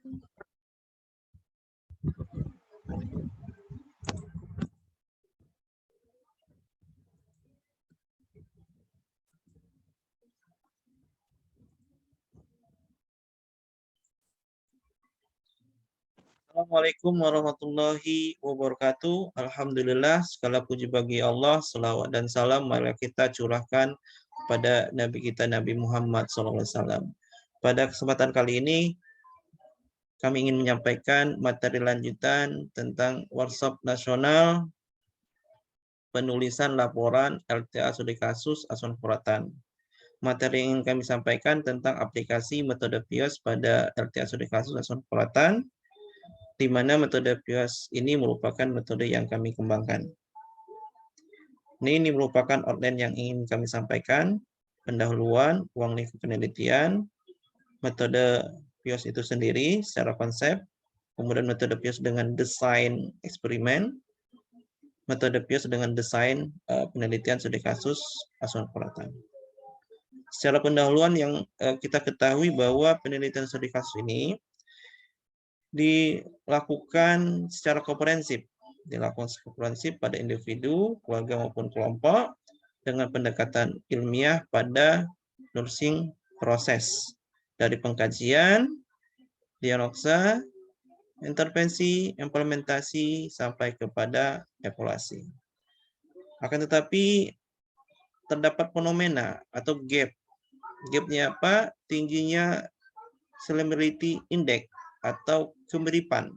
Assalamualaikum warahmatullahi wabarakatuh. Alhamdulillah, segala puji bagi Allah, selawat dan salam marilah kita curahkan kepada Nabi kita Nabi Muhammad SAW. Pada kesempatan kali ini, kami ingin menyampaikan materi lanjutan tentang workshop nasional penulisan laporan LTA studi kasus Asuhan Puratan. Materi yang ingin kami sampaikan tentang aplikasi metode PIOS pada LTA studi kasus Asuhan Puratan, di mana metode PIOS ini merupakan metode yang kami kembangkan. Ini merupakan outline yang ingin kami sampaikan, pendahuluan, ruang lingkup penelitian, metode PIOS itu sendiri secara konsep, kemudian metode PIOS dengan desain eksperimen, metode PIOS dengan desain penelitian studi kasus Asuhan Puratan. Secara pendahuluan yang kita ketahui bahwa penelitian studi kasus ini dilakukan secara komprehensif, pada individu, keluarga maupun kelompok dengan pendekatan ilmiah pada nursing proses dari pengkajian, diagnosa, intervensi, implementasi sampai kepada evaluasi. Akan tetapi terdapat fenomena atau gap. Gapnya apa? Tingginya similarity index atau kemiripan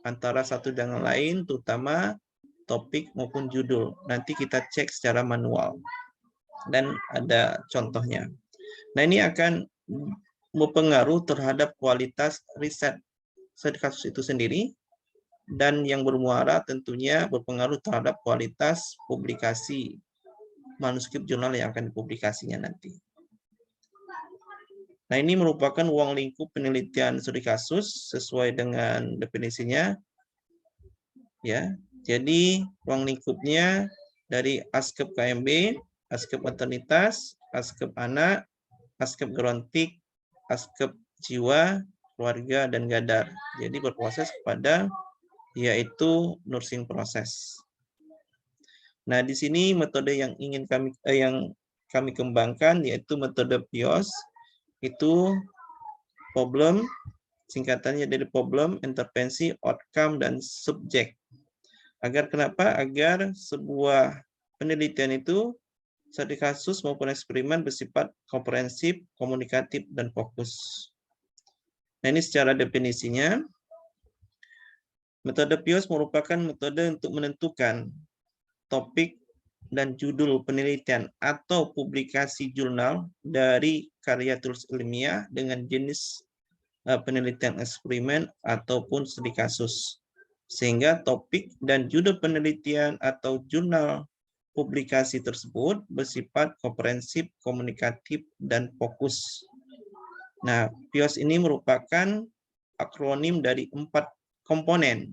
antara satu dengan lain, terutama topik maupun judul. Nanti kita cek secara manual dan ada contohnya. Nah, ini akan berpengaruh terhadap kualitas riset studi kasus itu sendiri, dan yang bermuara tentunya berpengaruh terhadap kualitas publikasi manuskrip jurnal yang akan dipublikasinya nanti. Nah, ini merupakan ruang lingkup penelitian studi kasus sesuai dengan definisinya. Ya, jadi ruang lingkupnya dari ASKEP KMB, ASKEP maternitas, ASKEP anak, ASKEP gerontik, ASKEP jiwa, keluarga, dan gadar. Jadi berproses kepada yaitu nursing proses. Nah, di sini metode yang ingin kami kembangkan yaitu metode PIOS. Itu problem, singkatannya dari problem, intervensi, outcome, dan subjek. Kenapa? Agar sebuah penelitian itu studi kasus maupun eksperimen bersifat komprehensif, komunikatif, dan fokus. Nah, ini secara definisinya. Metode PIOS merupakan metode untuk menentukan topik dan judul penelitian atau publikasi jurnal dari karya tulis ilmiah dengan jenis penelitian eksperimen ataupun studi kasus. Sehingga topik dan judul penelitian atau jurnal publikasi tersebut bersifat komprehensif, komunikatif, dan fokus. Nah, PIOS ini merupakan akronim dari 4 komponen: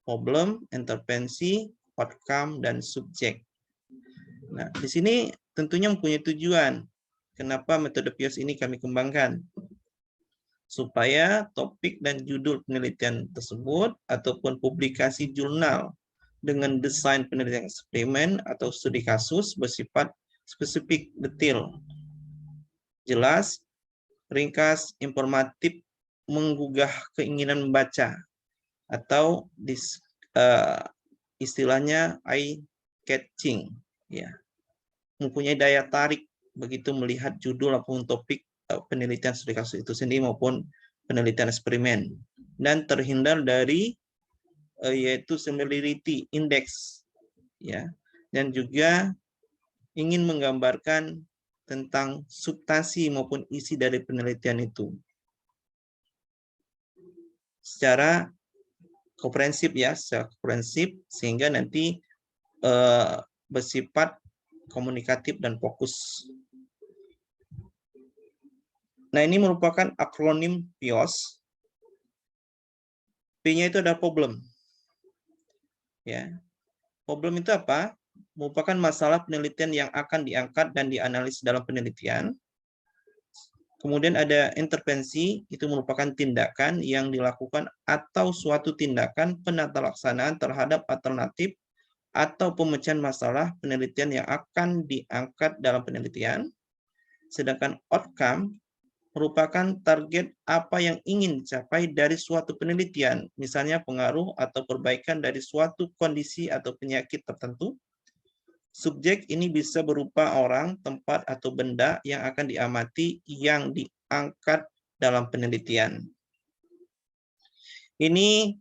problem, intervensi, outcome, dan subjek. Nah, di sini tentunya mempunyai tujuan. Kenapa metode PIOS ini kami kembangkan? Supaya topik dan judul penelitian tersebut ataupun publikasi jurnal dengan desain penelitian eksperimen atau studi kasus bersifat spesifik, detail, jelas, ringkas, informatif, menggugah keinginan membaca, atau istilahnya eye catching, ya, mempunyai daya tarik begitu melihat judul ataupun topik penelitian studi kasus itu sendiri maupun penelitian eksperimen, dan terhindar dari yaitu similarity index, ya, dan juga ingin menggambarkan tentang substansi maupun isi dari penelitian itu secara komprehensif, ya, secara komprehensif, sehingga nanti bersifat komunikatif dan fokus. Nah, ini merupakan akronim PIOS. P-nya itu adalah problem. Ya, problem itu apa? Merupakan masalah penelitian yang akan diangkat dan dianalisis dalam penelitian. Kemudian ada intervensi, itu merupakan tindakan yang dilakukan atau suatu tindakan penatalaksanaan terhadap alternatif atau pemecahan masalah penelitian yang akan diangkat dalam penelitian. Sedangkan outcome merupakan target apa yang ingin dicapai dari suatu penelitian, misalnya pengaruh atau perbaikan dari suatu kondisi atau penyakit tertentu. Subjek ini bisa berupa orang, tempat, atau benda yang akan diamati yang diangkat dalam penelitian. Ini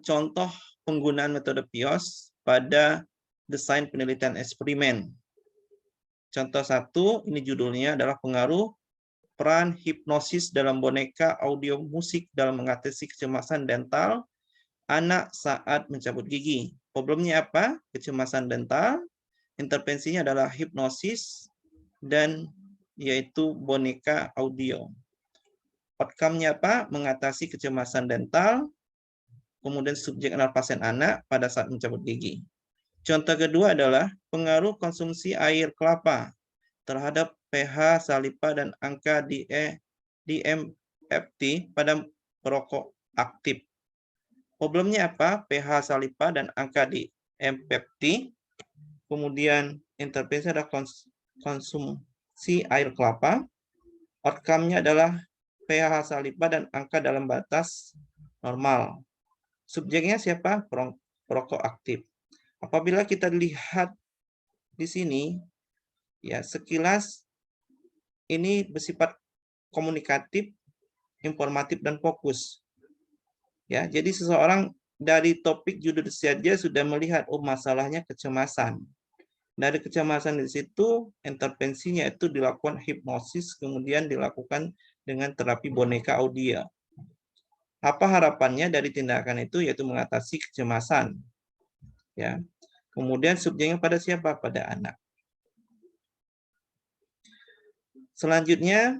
contoh penggunaan metode PIOS pada desain penelitian eksperimen. Contoh 1, ini judulnya adalah pengaruh peran hipnosis dalam boneka audio musik dalam mengatasi kecemasan dental anak saat mencabut gigi. Problemnya apa? Kecemasan dental. Intervensinya adalah hipnosis dan yaitu boneka audio. Outcome-nya apa? Mengatasi kecemasan dental. Kemudian subjek adalah pasien anak pada saat mencabut gigi. Contoh kedua adalah pengaruh konsumsi air kelapa terhadap pH salipa dan angka DMFT pada perokok aktif. Problemnya apa? pH salipa dan angka DMFT. Kemudian intervensi adalah konsumsi air kelapa. Outcome-nya adalah pH salipa dan angka dalam batas normal. Subjeknya siapa? Perokok aktif. Apabila kita lihat di sini, ya sekilas ini bersifat komunikatif, informatif, dan fokus. Ya, jadi seseorang dari topik judul saja sudah melihat, oh masalahnya kecemasan. Dari kecemasan di situ, intervensinya itu dilakukan hipnosis, kemudian dilakukan dengan terapi boneka audio. Apa harapannya dari tindakan itu? Yaitu mengatasi kecemasan. Ya. Kemudian subjeknya pada siapa? Pada anak. Selanjutnya,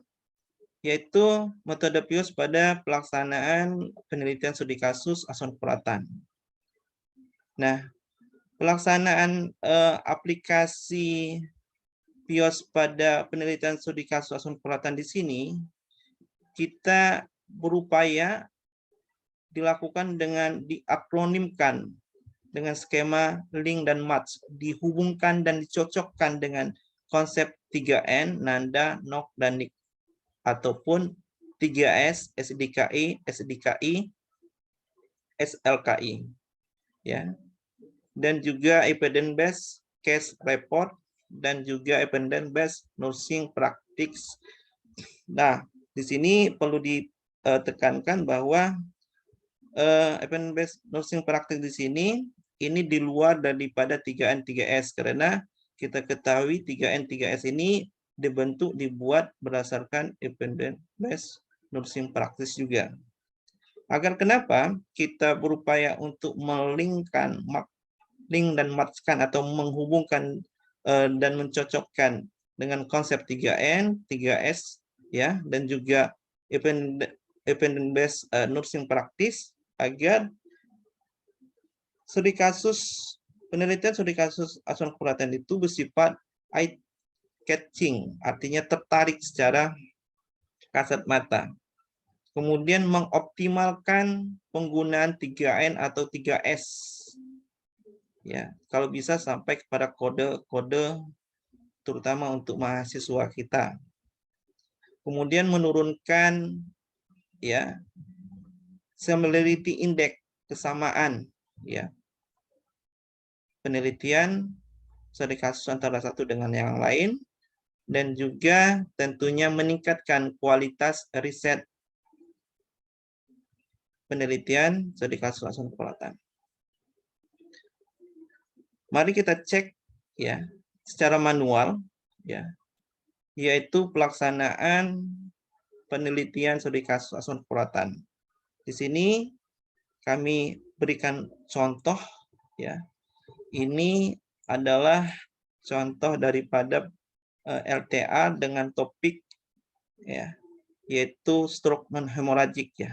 yaitu metode PIOS pada pelaksanaan penelitian studi kasus asuhan keperawatan. Nah, pelaksanaan aplikasi PIOS pada penelitian studi kasus asuhan keperawatan di sini, kita berupaya dilakukan dengan diakronimkan dengan skema link dan match, dihubungkan dan dicocokkan dengan konsep 3N, Nanda, NOK, dan NIK, ataupun 3S, SDKI, SDKI, SLKI. Ya. Dan juga evidence based case report dan juga evidence based nursing practice. Nah, di sini perlu ditekankan bahwa evidence based nursing practice di sini ini di luar daripada 3N 3S karena kita ketahui 3N 3S ini dibuat berdasarkan evidence based nursing practice juga. Agar kenapa kita berupaya untuk melingkan link dan matchkan atau menghubungkan dan mencocokkan dengan konsep 3N, 3S ya, dan juga evidence based nursing practice agar studi kasus penelitian studi kasus asuhan keperawatan itu bersifat eye catching, artinya tertarik secara kasat mata. Kemudian mengoptimalkan penggunaan 3N atau 3S. Ya, kalau bisa sampai kepada kode-kode terutama untuk mahasiswa kita. Kemudian menurunkan ya similarity index, kesamaan ya. Penelitian studi kasus antara satu dengan yang lain dan juga tentunya meningkatkan kualitas riset penelitian studi kasus asuhan keperawatan. Mari kita cek ya secara manual ya, yaitu pelaksanaan penelitian studi kasus asuhan keperawatan. Di sini kami berikan contoh ya. Ini adalah contoh daripada LTA dengan topik ya, yaitu stroke non hemoragik ya.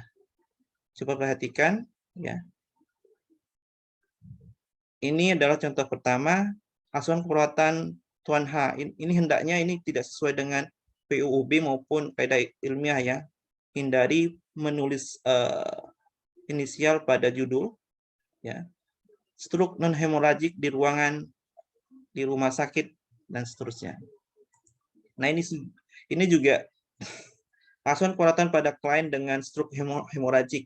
Coba perhatikan ya. Ini adalah contoh pertama, asuhan keperawatan Tuan H. Ini hendaknya ini tidak sesuai dengan PUUB maupun kaidah ilmiah ya. Hindari menulis inisial pada judul ya. Stroke non hemoragik di ruangan di rumah sakit dan seterusnya. Nah, ini juga asuhan perawatan pada klien dengan stroke hemoragik.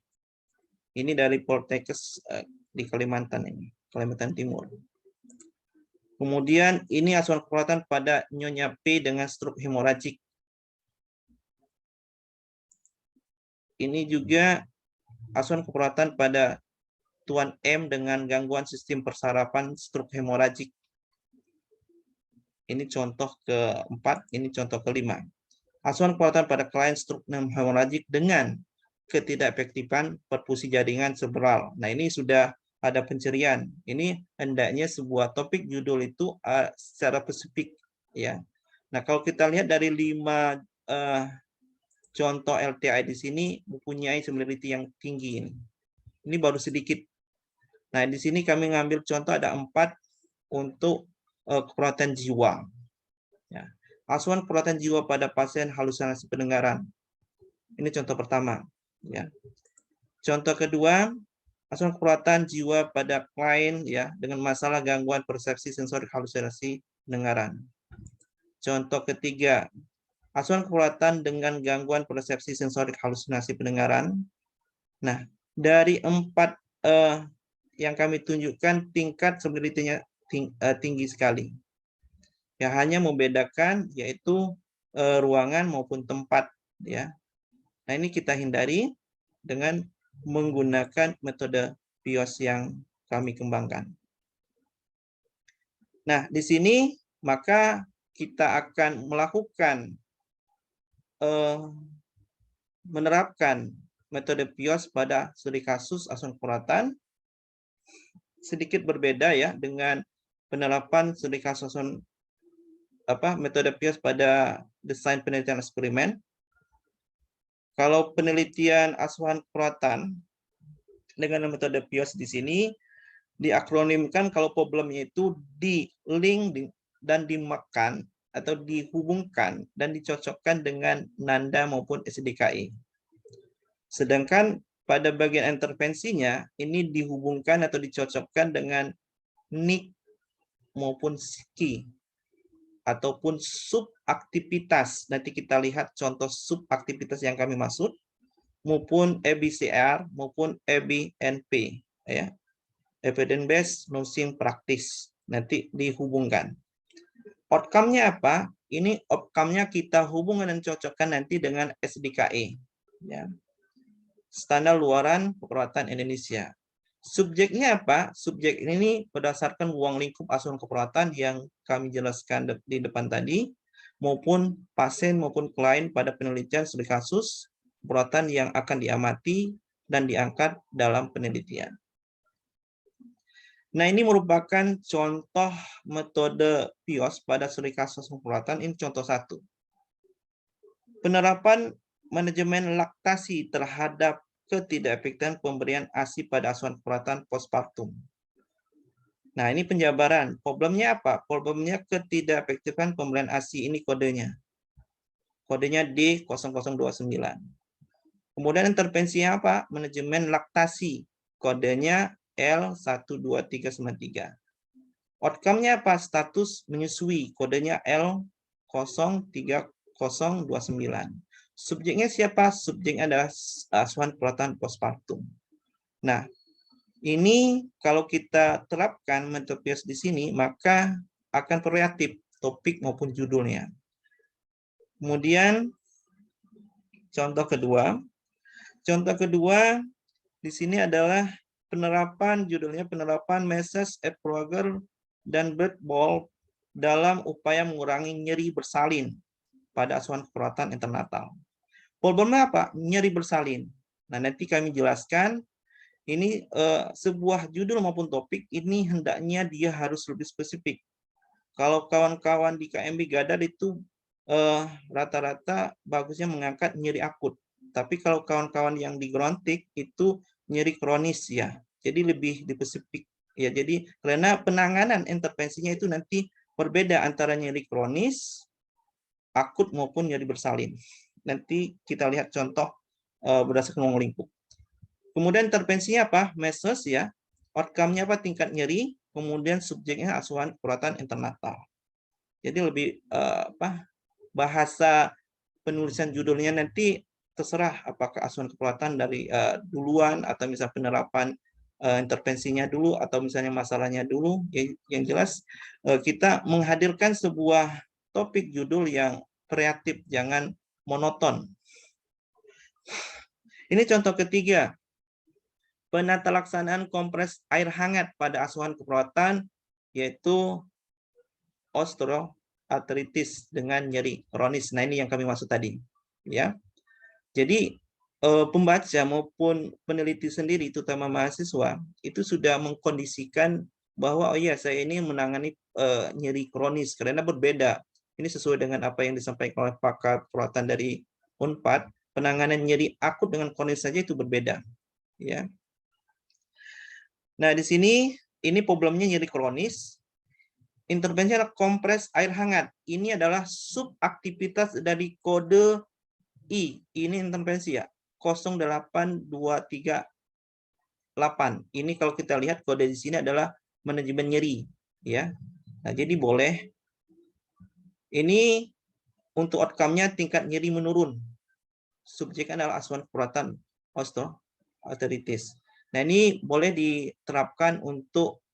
Ini dari Poltekkes di Kalimantan ini, Kalimantan Timur. Kemudian ini asuhan perawatan pada Nyonya P dengan stroke hemoragik. Ini juga asuhan keperawatan pada Tuan M dengan gangguan sistem persarapan stroke hemoragik. Ini contoh keempat, ini contoh kelima. Asuhan perawatan pada klien stroke hemoragik dengan ketidakefektifan perfusi jaringan cerebral. Nah, ini sudah ada pencerian. Ini hendaknya sebuah topik judul itu secara spesifik ya. Nah, kalau kita lihat dari 5 contoh LTI di sini mempunyai similarity yang tinggi ini. Ini baru sedikit. Nah, di sini kami ngambil contoh ada 4 untuk keperawatan jiwa. Ya. Asuhan keperawatan jiwa pada pasien halusinasi pendengaran. Ini contoh pertama. Ya. Contoh kedua, asuhan keperawatan jiwa pada klien ya dengan masalah gangguan persepsi sensorik halusinasi pendengaran. Contoh ketiga, asuhan keperawatan dengan gangguan persepsi sensorik halusinasi pendengaran. Nah, dari 4 yang kami tunjukkan tingkat similarity-nya tinggi sekali. Yang hanya membedakan yaitu ruangan maupun tempat ya. Nah, ini kita hindari dengan menggunakan metode PIOS yang kami kembangkan. Nah, di sini maka kita akan melakukan menerapkan metode PIOS pada studi kasus asuhan keperawatan sedikit berbeda ya dengan penerapan studi kasus metode PIOS pada desain penelitian eksperimen. Kalau penelitian asuhan keperawatan dengan metode PIOS di sini diakronimkan kalau problemnya itu di-link dan dimakan atau dihubungkan dan dicocokkan dengan NANDA maupun SDKI. Sedangkan pada bagian intervensinya ini dihubungkan atau dicocokkan dengan NIC maupun SKI ataupun subaktivitas. Nanti kita lihat contoh subaktivitas yang kami maksud maupun EBCR maupun EBNP ya. Evidence based nursing practice nanti dihubungkan. Outcome-nya apa? Ini outcome-nya kita hubungkan dan cocokkan nanti dengan SDKE ya. Standar luaran keperawatan Indonesia. Subjeknya apa? Subjek ini berdasarkan ruang lingkup asuhan keperawatan yang kami jelaskan di depan tadi, maupun pasien maupun klien pada penelitian studi kasus keperawatan yang akan diamati dan diangkat dalam penelitian. Nah, ini merupakan contoh metode PIOS pada studi kasus keperawatan. Ini contoh 1. Penerapan manajemen laktasi terhadap ketidakefektifan pemberian ASI pada asuhan keperawatan postpartum. Nah, ini penjabaran. Problemnya apa? Problemnya ketidakefektifan pemberian ASI. Ini kodenya. Kodenya D0029. Kemudian intervensinya apa? Manajemen laktasi. Kodenya L12393. Outcome-nya apa? Status menyusui. Kodenya L03029. Subjeknya siapa? Subjeknya adalah asuhan keperawatan postpartum. Nah, ini kalau kita terapkan metode PIOS di sini, maka akan variatif topik maupun judulnya. Kemudian contoh kedua. Contoh kedua di sini adalah penerapan, judulnya penerapan Message Approval dan Birth Ball dalam upaya mengurangi nyeri bersalin pada asuhan keperawatan internatal. Problemnya apa? Nyeri bersalin. Nah, nanti kami jelaskan. Ini sebuah judul maupun topik ini hendaknya dia harus lebih spesifik. Kalau kawan-kawan di KMB Gadar itu rata-rata bagusnya mengangkat nyeri akut. Tapi kalau kawan-kawan yang di Grontik itu nyeri kronis ya. Jadi lebih spesifik ya. Jadi karena penanganan intervensinya itu nanti berbeda antara nyeri kronis akut maupun nyeri bersalin. Nanti kita lihat contoh berdasarkan ruang lingkup. Kemudian intervensinya apa? Mesos ya. Outcome-nya apa? Tingkat nyeri. Kemudian subjeknya asuhan kekuratan internatal. Jadi lebih bahasa penulisan judulnya nanti terserah apakah asuhan kekuratan dari duluan atau misalnya penerapan intervensinya dulu atau misalnya masalahnya dulu. Yang jelas kita menghadirkan sebuah topik judul yang kreatif, jangan monoton. Ini contoh ketiga. Penata laksanaan kompres air hangat pada asuhan keperawatan yaitu osteoartritis dengan nyeri kronis. Nah, ini yang kami maksud tadi, ya. Jadi pembaca maupun peneliti sendiri, terutama mahasiswa, itu sudah mengkondisikan bahwa oh iya saya ini menangani nyeri kronis karena berbeda. Ini sesuai dengan apa yang disampaikan oleh pakar keperawatan dari Unpad. Penanganan nyeri akut dengan kronis saja itu berbeda, ya. Nah, di sini ini problemnya nyeri kronis. Intervensi adalah kompres air hangat. Ini adalah subaktivitas dari kode I. Ini intervensi ya. 08238. Ini kalau kita lihat kode di sini adalah manajemen nyeri, ya. Nah, jadi boleh. Ini untuk outcome-nya tingkat nyeri menurun. Subjeknya adalah asuhan kekuratan osteoartritis. Nah, ini boleh diterapkan untuk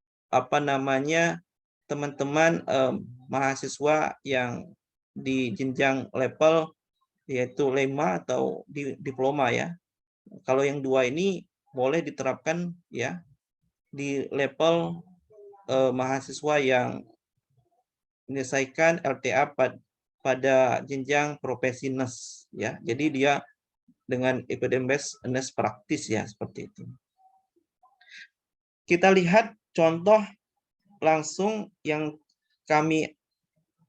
teman-teman mahasiswa yang di jenjang level yaitu lema atau diploma ya. Kalau yang 2 ini boleh diterapkan ya di level mahasiswa yang menyelesaikan LTA pada jenjang profesi nurse ya. Jadi dia dengan evidence-based practice ya, seperti itu. Kita lihat contoh langsung yang kami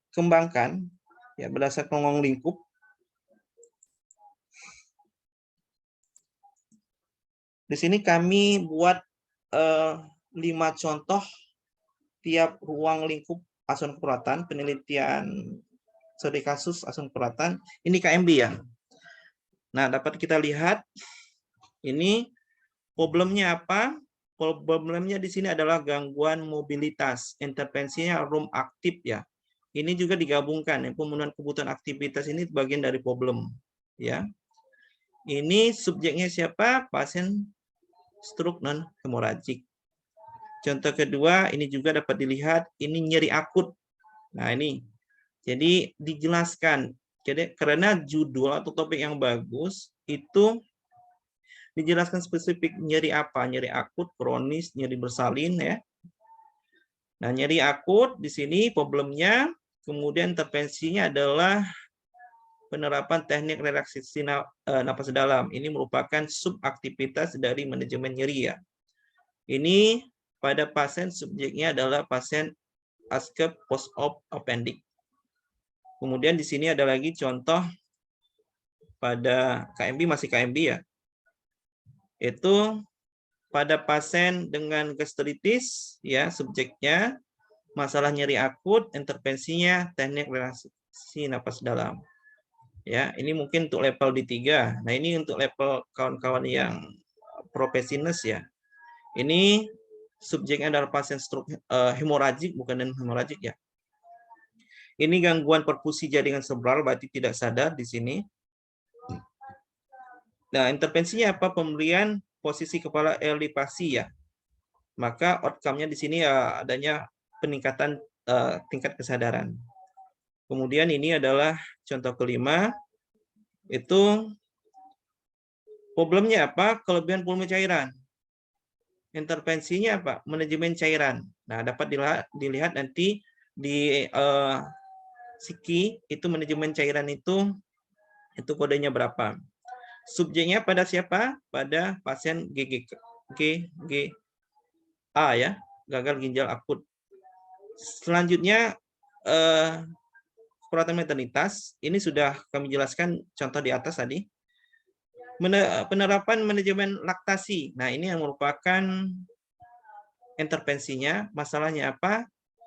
kembangkan ya berdasarkan ruang lingkup. Di sini kami buat 5 contoh tiap ruang lingkup asuhan keperawatan, penelitian studi kasus asuhan keperawatan. Ini KMB ya. Nah, dapat kita lihat ini problemnya apa? Problemnya di sini adalah gangguan mobilitas. Intervensinya room aktif ya. Ini juga digabungkan. Pemenuhan kebutuhan aktivitas ini bagian dari problem ya. Ini subjeknya siapa? Pasien stroke non hemoragik. Contoh kedua, ini juga dapat dilihat ini nyeri akut. Nah, ini. Jadi dijelaskan. Jadi karena judul atau topik yang bagus itu dijelaskan spesifik nyeri apa, nyeri akut, kronis, nyeri bersalin ya. Nah, nyeri akut di sini problemnya, kemudian intervensinya adalah penerapan teknik relaksasi napas dalam. Ini merupakan subaktivitas dari manajemen nyeri ya. Ini pada pasien subjeknya adalah pasien ASCEP post-op appendix. Kemudian di sini ada lagi contoh pada KMB, masih KMB ya. Itu pada pasien dengan gastritis ya, subjeknya masalah nyeri akut, intervensinya teknik relaksasi napas dalam. Ya, ini mungkin untuk level D3. Nah, ini untuk level kawan-kawan yang profesional ya. Ini subjeknya adalah pasien stroke hemoragik, bukan dan hemoragik ya. Ini gangguan perfusi jaringan cerebral, berarti tidak sadar di sini. Nah, intervensinya apa? Pemberian posisi kepala elevasi ya. Maka outcome-nya di sini ya adanya peningkatan tingkat kesadaran. Kemudian ini adalah contoh kelima, itu problemnya apa? Kelebihan volume cairan. Intervensinya apa? Manajemen cairan. Nah, dapat dilihat nanti di Siki itu manajemen cairan itu kodenya berapa. Subjeknya pada siapa? Pada pasien GGA ya, gagal ginjal akut. Selanjutnya keperawatan maternitas, ini sudah kami jelaskan contoh di atas tadi. Penerapan manajemen laktasi. Nah, ini yang merupakan intervensinya. Masalahnya apa?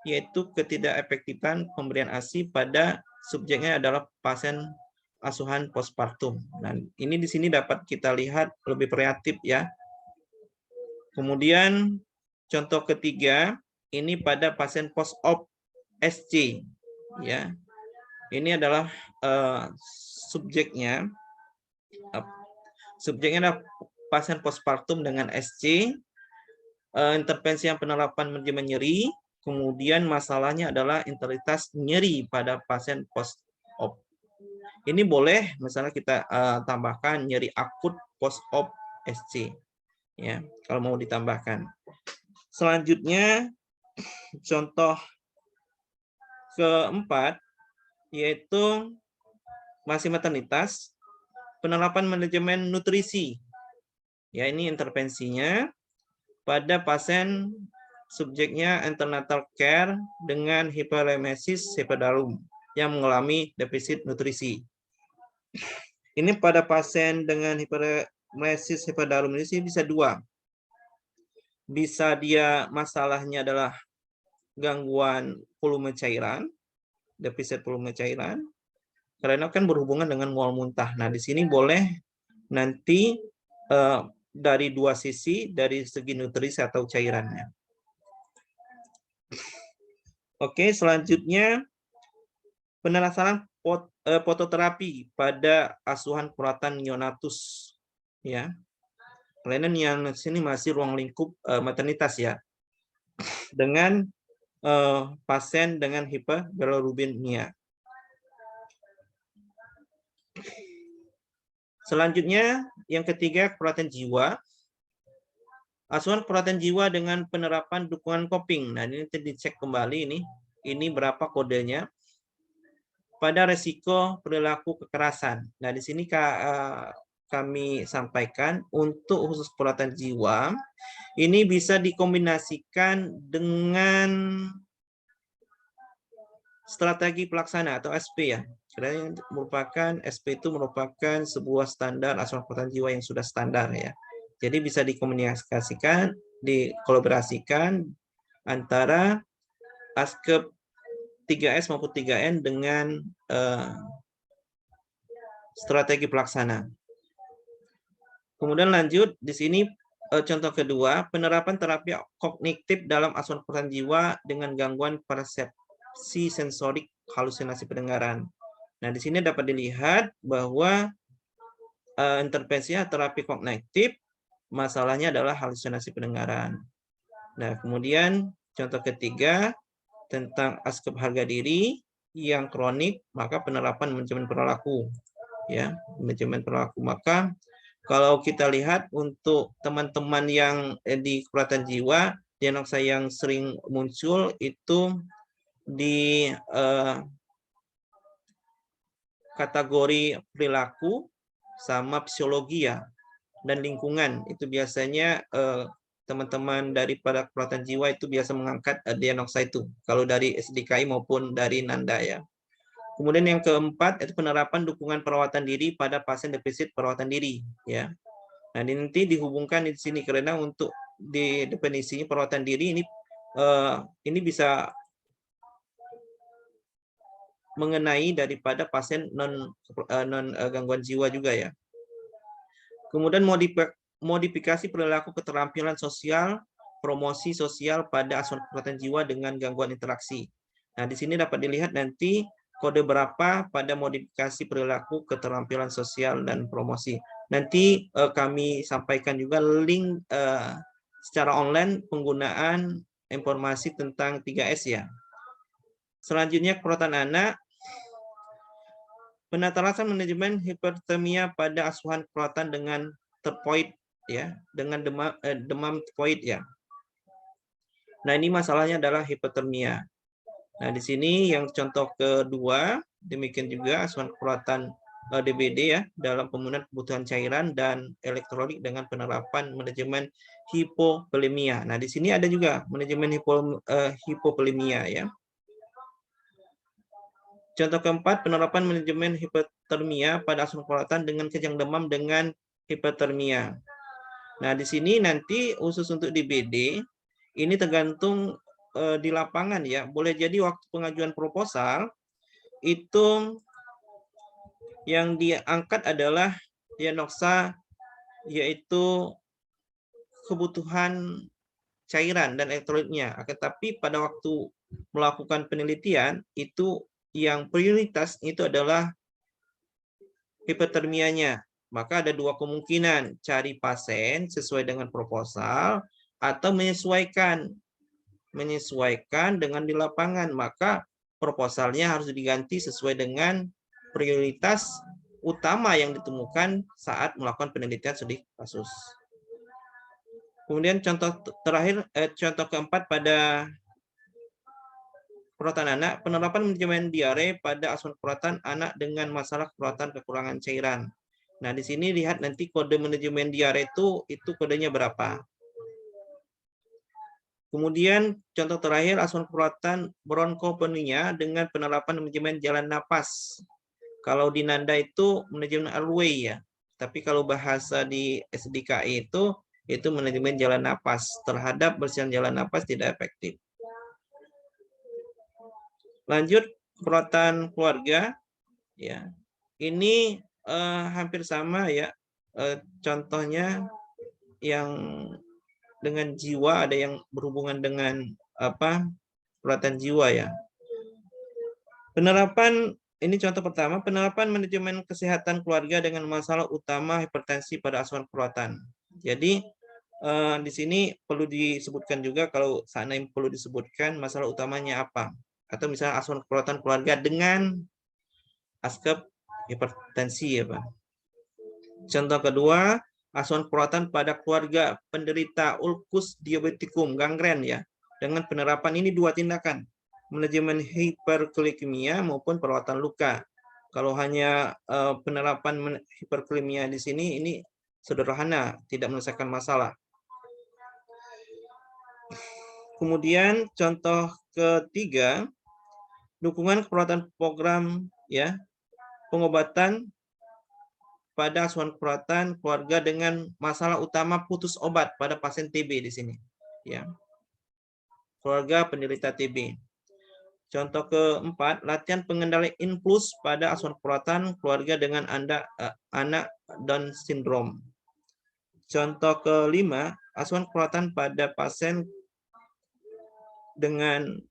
yaitu ketidakefektifan pemberian ASI pada subjeknya adalah pasien asuhan postpartum. Nah, ini di sini dapat kita lihat lebih variatif ya. Kemudian contoh ketiga ini pada pasien post-op SC ya. Ini adalah subjeknya adalah pasien postpartum dengan SC, intervensi yang penerapan manajemen nyeri, kemudian masalahnya adalah intensitas nyeri pada pasien post-op. Ini boleh misalnya kita tambahkan nyeri akut post-op SC ya, kalau mau ditambahkan. Selanjutnya contoh keempat yaitu masih maternitas, penerapan manajemen nutrisi. Ya, ini intervensinya pada pasien subjeknya antenatal care dengan hiperemesis epidarum yang mengalami defisit nutrisi. Ini pada pasien dengan hiperemesis epidarum ini sih bisa dua. Bisa dia masalahnya adalah gangguan volume cairan, defisit volume cairan, karena kan berhubungan dengan mual muntah. Nah, di sini boleh nanti dari dua sisi, dari segi nutrisi atau cairannya. Oke, selanjutnya penerapan fototerapi pada asuhan kuratan neonatus. Ya, kelainan yang di sini masih ruang lingkup maternitas ya, dengan pasien dengan hiperbilirubinemia. Selanjutnya, yang ketiga, keperawatan jiwa. Asuhan keperawatan jiwa dengan penerapan dukungan coping. Nah, ini dicek kembali ini berapa kodenya pada resiko perilaku kekerasan. Nah, di sini kami sampaikan untuk khusus keperawatan jiwa, ini bisa dikombinasikan dengan strategi pelaksana atau SP ya. Karena SP itu merupakan sebuah standar asuhan keperawatan jiwa yang sudah standar ya. Jadi bisa dikomunikasikan, dikolaborasikan antara ASKEP 3S maupun 3N dengan strategi pelaksana. Kemudian lanjut di sini contoh kedua, penerapan terapi kognitif dalam asuhan keperawatan jiwa dengan gangguan persepsi sensorik halusinasi pendengaran. Nah, di sini dapat dilihat bahwa intervensinya terapi kognitif, masalahnya adalah halusinasi pendengaran. Nah, kemudian contoh ketiga tentang ASKEP harga diri yang kronik, maka penerapan manajemen perilaku. Ya, manajemen perilaku. Maka kalau kita lihat untuk teman-teman yang di keperawatan jiwa, diagnosa yang sering muncul itu di kategori perilaku sama psikologi ya, dan lingkungan. Itu biasanya teman-teman daripada keperawatan jiwa itu biasa mengangkat diagnosa itu, kalau dari SDKI maupun dari Nanda ya. Kemudian yang keempat itu penerapan dukungan perawatan diri pada pasien defisit perawatan diri ya. Nah, nanti dihubungkan di sini karena untuk di definisinya perawatan diri ini bisa mengenai daripada pasien non gangguan jiwa juga ya. Kemudian modifikasi perilaku keterampilan sosial, promosi sosial pada asuhan keperawatan jiwa dengan gangguan interaksi. Nah, di sini dapat dilihat nanti kode berapa pada modifikasi perilaku keterampilan sosial dan promosi. Nanti kami sampaikan juga link secara online penggunaan informasi tentang 3S ya. Selanjutnya keperawatan anak. Penatarasan manajemen hipertermia pada asuhan keperawatan dengan typhoid ya, dengan demam typhoid ya. Nah, ini masalahnya adalah hipertermia. Nah, di sini yang contoh kedua, demikian juga asuhan keperawatan DBD ya, dalam pemenuhan kebutuhan cairan dan elektrolit dengan penerapan manajemen hipovolemia. Nah, di sini ada juga manajemen hipovolemia ya. Contoh keempat, penerapan manajemen hipertermia pada asuhan keperawatan dengan kejang demam dengan hipertermia. Nah, di sini nanti khusus untuk DBD, ini tergantung di lapangan ya, boleh jadi waktu pengajuan proposal itu yang diangkat adalah diagnosa, yaitu kebutuhan cairan dan elektrolitnya. Tetapi pada waktu melakukan penelitian itu yang prioritas itu adalah hipotermianya. Maka ada dua kemungkinan, cari pasien sesuai dengan proposal atau menyesuaikan dengan di lapangan. Maka proposalnya harus diganti sesuai dengan prioritas utama yang ditemukan saat melakukan penelitian studi kasus. Kemudian contoh terakhir, contoh keempat pada keperawatan anak, penerapan manajemen diare pada asuhan keperawatan anak dengan masalah keperawatan kekurangan cairan. Nah, di sini lihat nanti kode manajemen diare itu kodenya berapa. Kemudian contoh terakhir, asuhan keperawatan bronkopenia dengan penerapan manajemen jalan napas. Kalau di Nanda itu manajemen airway ya, tapi kalau bahasa di SDKI itu manajemen jalan napas. Terhadap bersihan jalan napas tidak efektif. Lanjut keperawatan keluarga ya. Ini hampir sama ya. Contohnya yang dengan jiwa, ada yang berhubungan dengan keperawatan jiwa ya. Penerapan, ini contoh pertama, penerapan manajemen kesehatan keluarga dengan masalah utama hipertensi pada asuhan keperawatan. Jadi di sini perlu disebutkan juga kalau seandainya perlu disebutkan masalah utamanya apa. Atau misalnya asuhan keperawatan keluarga dengan ASKEP hipertensi ya Pak. Contoh kedua, asuhan keperawatan pada keluarga penderita ulkus diabetikum gangren ya. Dengan penerapan ini dua tindakan, manajemen hiperglikemia maupun perawatan luka. Kalau hanya penerapan hiperglikemia di sini ini sederhana, tidak menyelesaikan masalah. Kemudian contoh ketiga, dukungan keperawatan program ya, pengobatan pada asuhan keperawatan keluarga dengan masalah utama putus obat pada pasien TB di sini ya. Keluarga penderita TB. Contoh keempat, latihan pengendali influx pada asuhan keperawatan keluarga dengan anak Down syndrome. Contoh kelima, asuhan keperawatan pada pasien dengan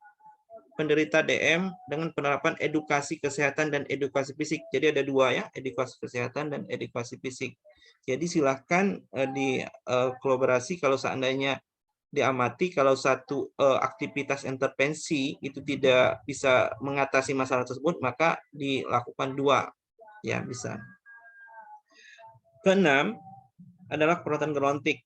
penderita DM dengan penerapan edukasi kesehatan dan edukasi fisik. Jadi ada dua ya, edukasi kesehatan dan edukasi fisik. Jadi silahkan di kolaborasi kalau seandainya diamati kalau satu aktivitas intervensi itu tidak bisa mengatasi masalah tersebut, maka dilakukan dua, ya bisa. Keenam adalah perawatan gerontik.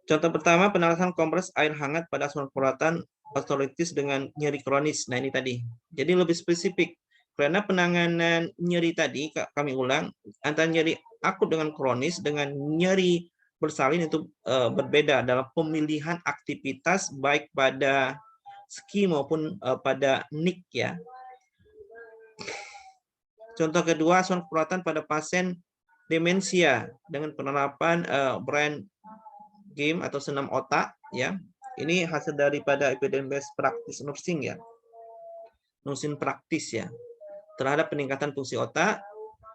Contoh pertama, penalasan kompres air hangat pada asuhan perawatan osteoartritis dengan nyeri kronis. Nah ini tadi. Jadi lebih spesifik. Karena penanganan nyeri tadi, kami ulang, antara nyeri akut dengan kronis dengan nyeri bersalin itu berbeda dalam pemilihan aktivitas baik pada ski maupun pada NIC ya. Contoh kedua, asuhan perawatan pada pasien demensia dengan penerapan brain game atau senam otak ya. Ini hasil daripada evidence practice nursing ya. Nursing praktis ya. Terhadap peningkatan fungsi otak,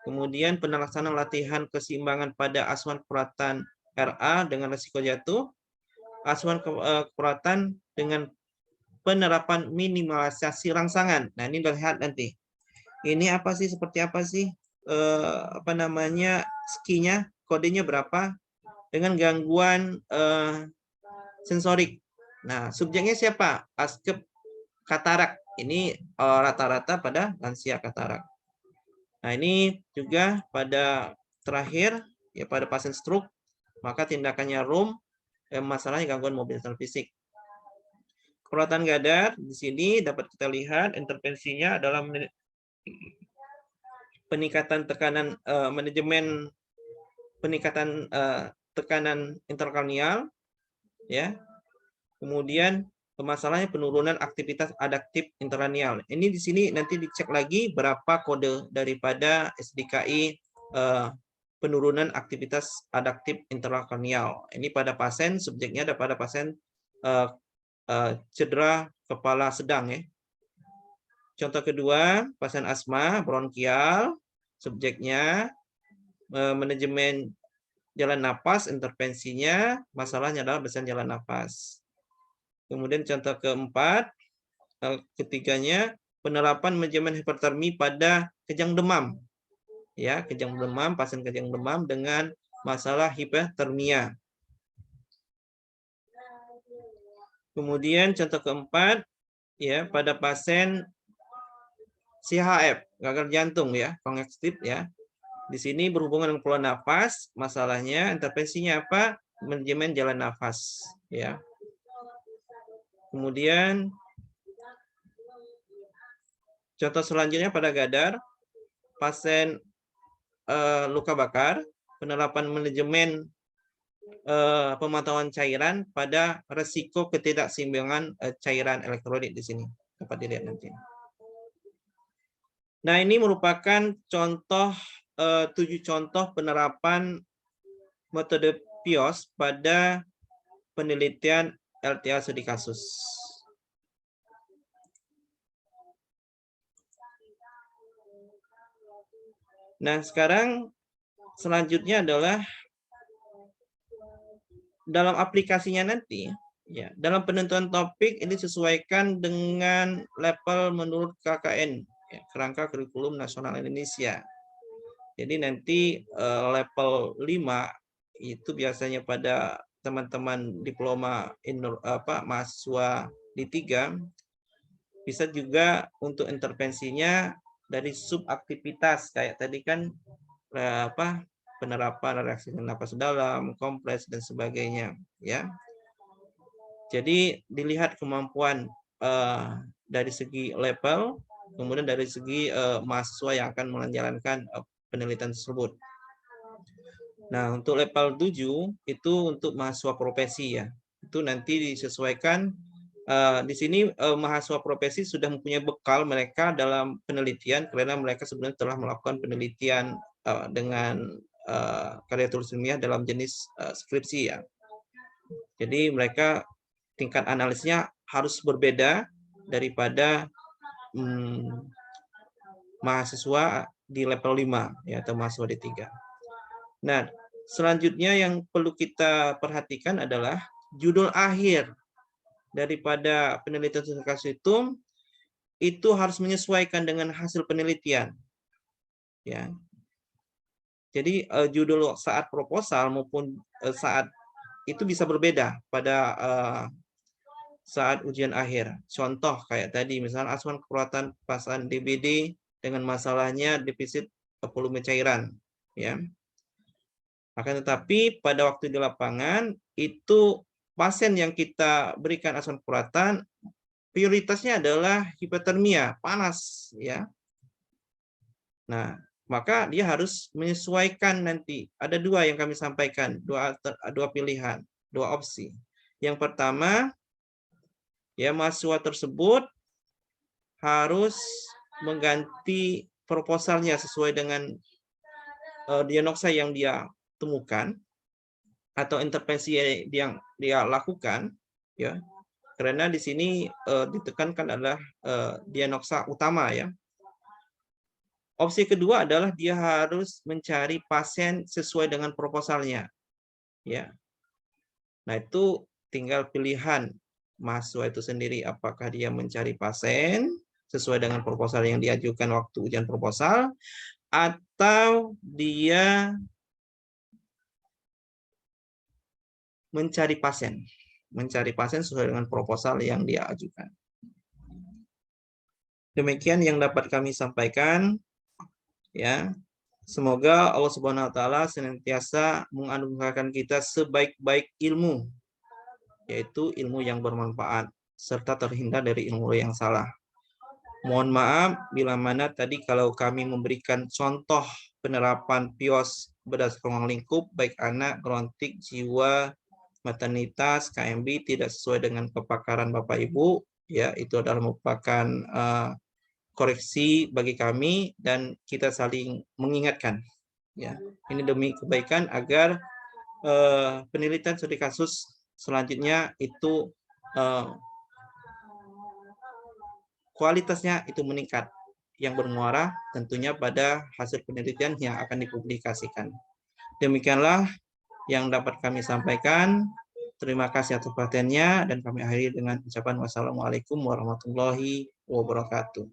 kemudian penelaksanaan latihan keseimbangan pada asuhan keperawatan RA dengan risiko jatuh, asuhan keperawatan dengan penerapan minimalisasi rangsangan. Nah, ini lihat nanti. Ini apa sih, seperti apa sih skinya, kodenya berapa dengan gangguan sensorik. Nah, subjeknya siapa? ASKEP katarak. Ini rata-rata pada lansia katarak. Nah, ini juga pada terakhir ya pada pasien stroke, maka tindakannya RUM, masalahnya gangguan mobilitas fisik. Keperawatan gadar di sini dapat kita lihat intervensinya adalah peningkatan tekanan manajemen peningkatan tekanan intrakranial ya. Kemudian masalahnya penurunan aktivitas adaptif intrakranial. Ini di sini nanti dicek lagi berapa kode daripada SDKI penurunan aktivitas adaptif intrakranial. Ini pada pasien, subjeknya ada pada pasien cedera kepala sedang ya. Contoh kedua, pasien asma bronkial, subjeknya manajemen jalan napas, intervensinya masalahnya adalah bersihan jalan napas. Kemudian contoh keempat, ketiganya penerapan manajemen hipertermi pada kejang demam. Ya, kejang demam, pasien kejang demam dengan masalah hipertermia. Kemudian contoh keempat, ya, pada pasien CHF, gagal jantung ya, kongestif ya. Di sini berhubungan dengan keluar nafas, masalahnya intervensinya apa? Manajemen jalan nafas ya. Kemudian contoh selanjutnya pada gadar, pasien luka bakar, penerapan manajemen pemantauan cairan pada resiko ketidakseimbangan cairan elektrolit di sini dapat dilihat nanti. Nah, ini merupakan contoh 7 contoh penerapan metode PIOS pada penelitian LTA studi kasus. Nah, sekarang selanjutnya adalah dalam aplikasinya nanti, ya, dalam penentuan topik ini disesuaikan dengan level menurut KKN, ya, Kerangka Kurikulum Nasional Indonesia. Jadi nanti level 5 itu biasanya pada teman-teman diploma mahasiswa D3 bisa juga untuk intervensinya dari subaktivitas kayak tadi kan penerapan reaksi napas dalam, kompleks dan sebagainya ya. Jadi dilihat kemampuan dari segi level, kemudian dari segi mahasiswa yang akan menjalankan penelitian tersebut. Nah, untuk level 7 itu untuk mahasiswa profesi ya. Itu nanti disesuaikan di sini mahasiswa profesi sudah mempunyai bekal mereka dalam penelitian karena mereka sebenarnya telah melakukan penelitian dengan karya tulis ilmiah dalam jenis skripsi ya. Jadi mereka tingkat analisnya harus berbeda daripada mahasiswa di level 5 ya atau mahasiswa D3. Nah, selanjutnya yang perlu kita perhatikan adalah judul akhir daripada penelitian studi kasus itu harus menyesuaikan dengan hasil penelitian. Ya. Jadi judul saat proposal maupun saat itu bisa berbeda pada saat ujian akhir. Contoh kayak tadi, misalnya asuhan keperawatan pasien DBD dengan masalahnya defisit volume cairan. Ya. Akan tetapi pada waktu di lapangan itu pasien yang kita berikan asuhan keperawatan prioritasnya adalah hipotermia, panas ya. Nah, maka dia harus menyesuaikan nanti. Ada dua yang kami sampaikan, dua pilihan, dua opsi. Yang pertama, ya mahasiswa tersebut harus mengganti proposalnya sesuai dengan diagnosa yang dia temukan atau intervensi yang dia lakukan, ya. Karena di sini ditekankan adalah diagnosa utama ya. Opsi kedua adalah dia harus mencari pasien sesuai dengan proposalnya. Ya. Nah, itu tinggal pilihan mahasiswa itu sendiri apakah dia mencari pasien sesuai dengan proposal yang diajukan waktu ujian proposal atau dia mencari pasien sesuai dengan proposal yang dia ajukan. Demikian yang dapat kami sampaikan. Ya, semoga Allah Subhanahu Wa Taala senantiasa menganugerahkan kita sebaik-baik ilmu, yaitu ilmu yang bermanfaat serta terhindar dari ilmu yang salah. Mohon maaf bila mana tadi kalau kami memberikan contoh penerapan PIOS berdasarkan ruang lingkup baik anak, gerontik, jiwa, maternitas, KMB tidak sesuai dengan kepakaran Bapak Ibu, ya itu adalah merupakan koreksi bagi kami dan kita saling mengingatkan. Ya, ini demi kebaikan agar penelitian studi kasus selanjutnya itu kualitasnya itu meningkat. Yang bermuara tentunya pada hasil penelitian yang akan dipublikasikan. Demikianlah yang dapat kami sampaikan. Terima kasih atas perhatiannya dan kami akhiri dengan ucapan wassalamualaikum warahmatullahi wabarakatuh.